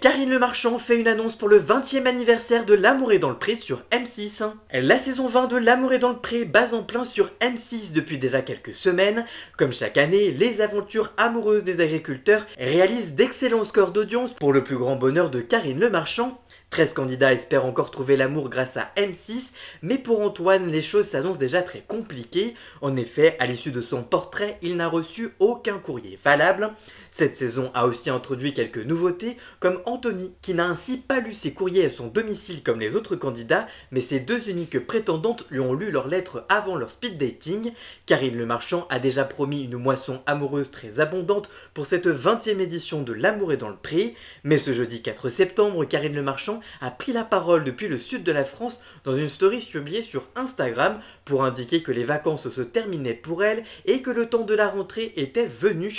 Karine Le Marchand fait une annonce pour le 20e anniversaire de L'amour est dans le pré sur M6. La saison 20 de L'amour est dans le pré base en plein sur M6 depuis déjà quelques semaines. Comme chaque année, les aventures amoureuses des agriculteurs réalisent d'excellents scores d'audience pour le plus grand bonheur de Karine Le Marchand. 13 candidats espèrent encore trouver l'amour grâce à M6, mais pour Antoine, les choses s'annoncent déjà très compliquées. En effet, à l'issue de son portrait, il n'a reçu aucun courrier valable. Cette saison a aussi introduit quelques nouveautés, comme Anthony, qui n'a ainsi pas lu ses courriers à son domicile comme les autres candidats, mais ses deux uniques prétendantes lui ont lu leurs lettres avant leur speed dating. Karine Le Marchand a déjà promis une moisson amoureuse très abondante pour cette 20e édition de L'amour est dans le pré, mais ce jeudi 4 septembre, Karine Le Marchand a pris la parole depuis le sud de la France dans une story publiée sur Instagram pour indiquer que les vacances se terminaient pour elle et que le temps de la rentrée était venu.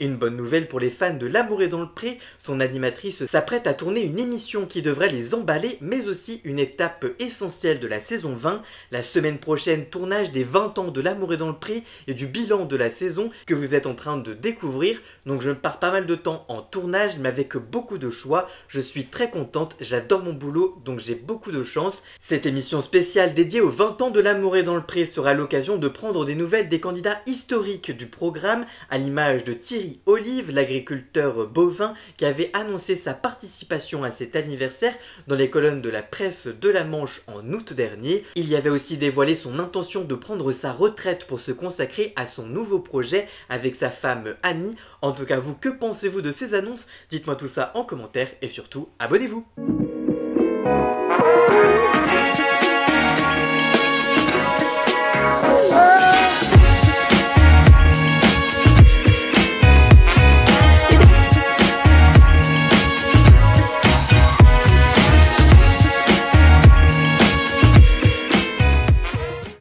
Une bonne nouvelle pour les fans de L'amour est dans le pré, son animatrice s'apprête à tourner une émission qui devrait les emballer, mais aussi une étape essentielle de la saison 20, la semaine prochaine tournage des 20 ans de L'amour est dans le pré et du bilan de la saison que vous êtes en train de découvrir. Donc je pars pas mal de temps en tournage, mais avec beaucoup de choix. Je suis très contente, j'adore mon boulot, donc j'ai beaucoup de chance. Cette émission spéciale dédiée aux 20 ans de L'amour est dans le pré sera l'occasion de prendre des nouvelles des candidats historiques du programme, à l'image de Thierry Olive, l'agriculteur bovin qui avait annoncé sa participation à cet anniversaire dans les colonnes de la presse de la Manche en août dernier. Il y avait aussi dévoilé son intention de prendre sa retraite pour se consacrer à son nouveau projet avec sa femme Annie. En tout cas, vous, que pensez-vous de ces annonces? Dites-moi tout ça en commentaire et surtout, abonnez-vous!